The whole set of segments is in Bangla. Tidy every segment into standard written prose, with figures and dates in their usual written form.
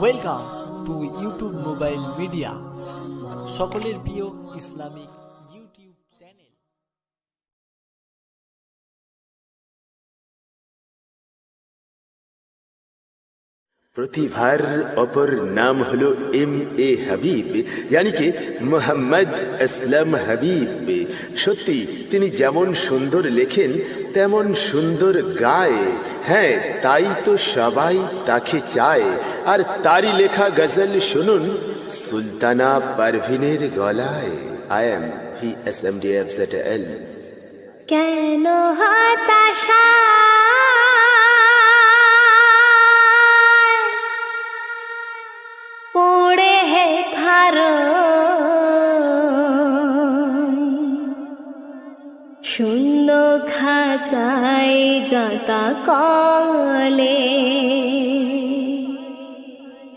Welcome to YouTube mobile media, সকলের প্রিয় ইসলামিক ইউটিউব চ্যানেল। प्रतिभार अपर नाम हलो M.A. হাবিব, यानी कि মোহাম্মদ আসলাম হাবিব। সত্যি তিনি যেমন সুন্দর লেখেন তেমন সুন্দর গায়। হ্যাঁ, তাই তো সবাই তাকে চায়। আর তারই লেখা গজল শুনুন সুলতানা পারভিনের গলায়। I am PSMDFZL। কেন হতাশা পড়ে হে থার, শূন্য খাঁচাই যাতা কলে,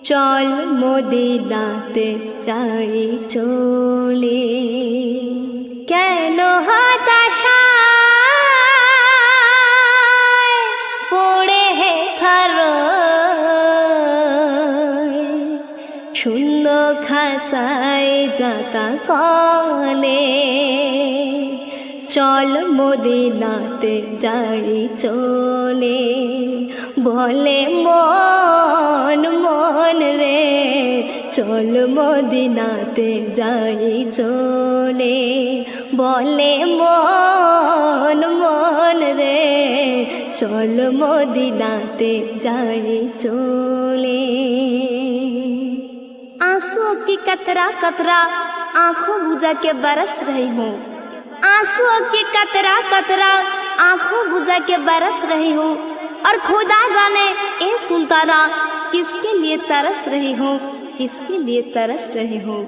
চল মদিনাতে চাই চলে। কেন হতাশা পড়ে হে থার, শূন্য খাঁচায় যাতা কলে, চল মদিনাতে যাই চলে। বলে মন মন রে, চল মদিনাতে যাই চলে। বলে মন মন রে, চল মদিনাতে যাই চলে। आंसुओं की कतरा कतरा आंखों बुझा के बरस रही हूँ, आंसुओं की कतरा कतरा आंखों बुझा के बरस रही हूँ। और खुदा जाने ए सुल्ताना किसके लिए तरस रही हूँ, किसके लिए तरस रही हूँ।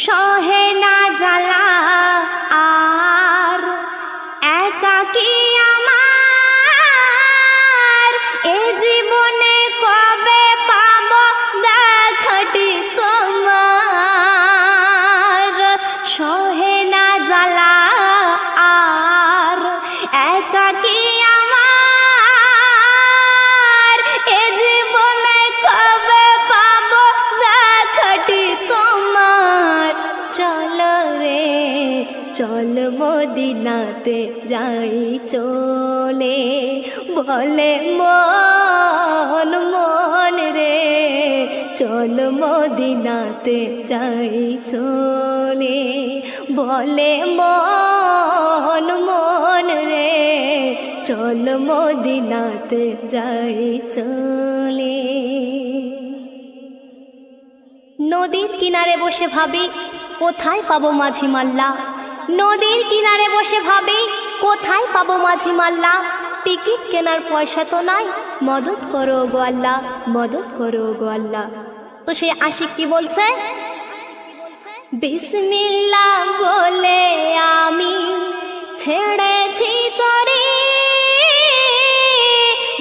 शहे ना जला आर एकाकी आमार, ए जीवने कबे पाबो देखटी তোমার। সহে না জ্বালা আর একাকি আমার, এ জীবনে কবে পাবো দেখটি তোমার। চল রে চল মদিনাতে যাই চলে। বলে মন মন রে, চল মদিনাতে যাই চলে। বলে মন মন রে, চল মদিনাতে যাই চলে। নদীর কিনারে বসে ভাবি কোথায় পাবো মাঝি মাল্লা, নদীর কিনারে বসে ভাবি কোথায় পাবো মাঝি মাল্লা। টিকিট কেনার পয়সা তো নাই, মদত করো গো আল্লাহ, মদত করো গো আল্লাহ। তো সে আশিক কি বলছে? বিসমিল্লাহ বলে আমি ছেড়েছি তরি,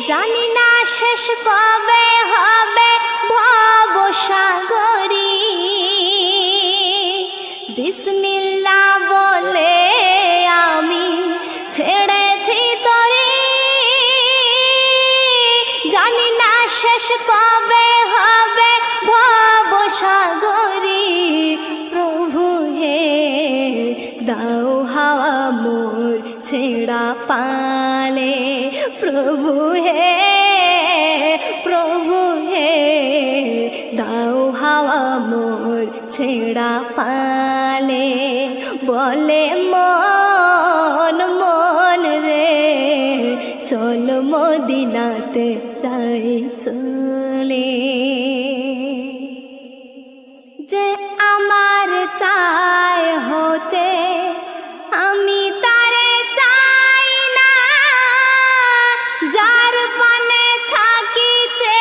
জানি না শেষ কবে হবে ভবসাগরী। বিসমিল্লাহ বলে আমি ছেড়েছি তরি, জানি না শেষ কবে হবে ভবসাগরী। প্রভু হে দাও হাওয়া মোর ছেড়া পালে, প্রভু হে প্রভু হে দাও হাওয়া মোর ছেড়া পালে। বলে মন মন রে, চল মদিনাতে যাই চলে। যে আমার চায় হতে আমি তারে চাই না, যার পানে থাকিছে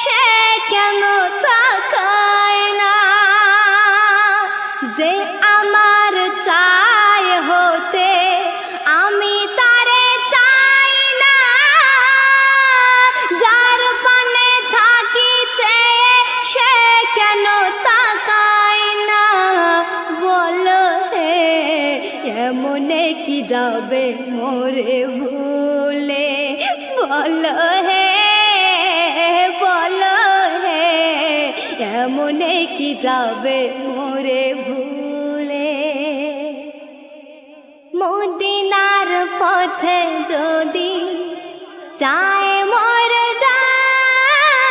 সে কেন তাকায় না। যে আমার চায় হতে আমি তারে চাই না, যার পানে কেমনে কি যাবে মোরে ভুলে। মদিনার পথে যদি যায় মোর জান,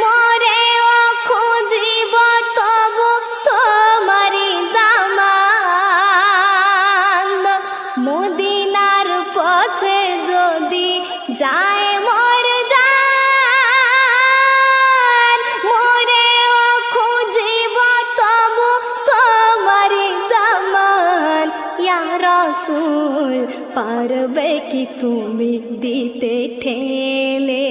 মোরেও খুঁজিব তবু তোমারি দামান। মদিনার পথে যদি যায় মোর জান, মোরেও খুঁজিব তবু তোমারি দামান। ইয়া রাসূল পারবে কি তুমি দিতে ঠেলে,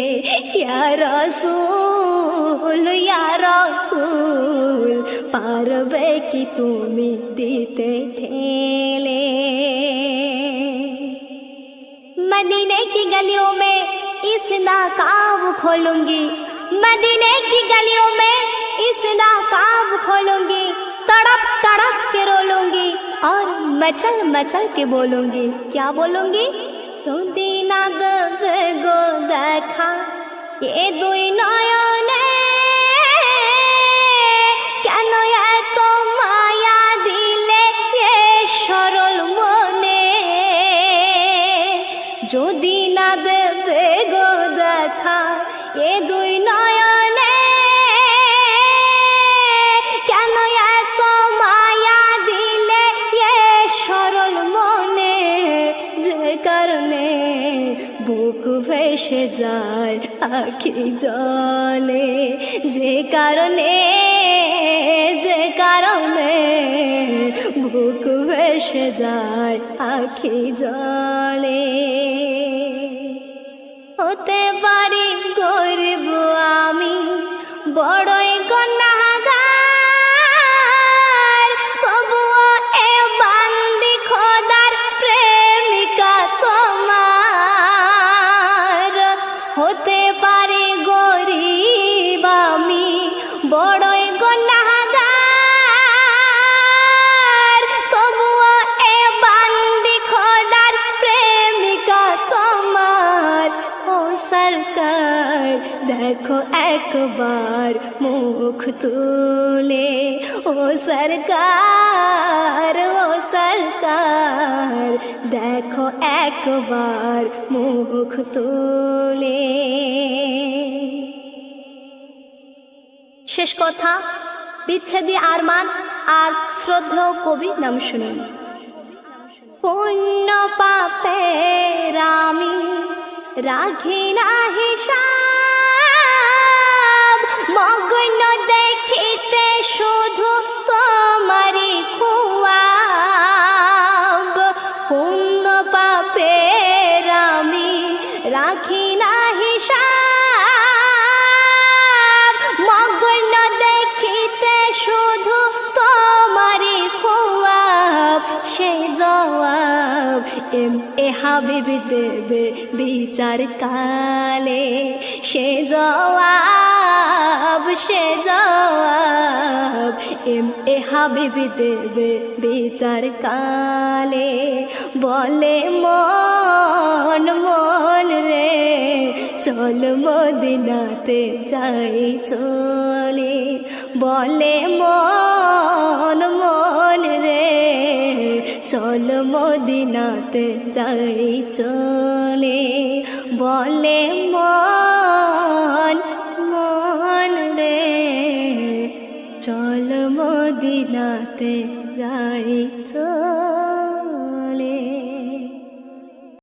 ইয়া রাসূল পারবে কি তুমি দিতে ঠেলে। मदीने की गलियों में इस नाकाब खोलूंगी, मदीने की गलियों में इस नाकाब खोलूंगी। तड़प तड़प के रोलूंगी और मचल मचल के बोलूंगी। क्या बोलूंगी? मदीना दे गो देखा ये दुई नयने, কেন এত মায়া দিলে এ সরল মনে। যদি না দেবে গো দেখা এ দুই নয়নে, কেন এত মায়া দিলে এ সরল মনে। যে কারণে বুক ভেসে যায় আখি জলে, যে কারণে বুক ভেসে যায় আখি জলে। হতে পারি গরিব আমি বড়ই গুনাহগার, তবুও এ বান্দি খোদার প্রেমিকা তোমার। হতে পারি গরিব আমি বড়ই গুনাহগার, তবুও এ বান্দি খোদার প্রেমিকা তোমার। ও সরকার দেখো একবার মুখ তুলে, ও সরকার দেখো একবার মুখ তুলে। শেষ কথা বিচ্ছেদী আরমান আর শ্রদ্ধেয় কবি নাম শুনুন। পুণ্য পাপের আমি রাখি না হিসাব, মগ্ন দেখিতে শুধু তোমারি খুয়াব। পুণ্য পাপের আমি রাখি না হিসাব, মগ্ন দেখিতে শুধু তোমারি খুয়াব। সে জবাব এ হাবিব দেবে বিচার কালে, সে জবাব এ হাবিব দেবে বিচার কালে। বলে মন মন রে চল মদিনাতে যাই চলে, বলে মন মন রে চল মদিনাতে যাই চলে। বলে মন মন রে চল মদিনাতে যাই চলে।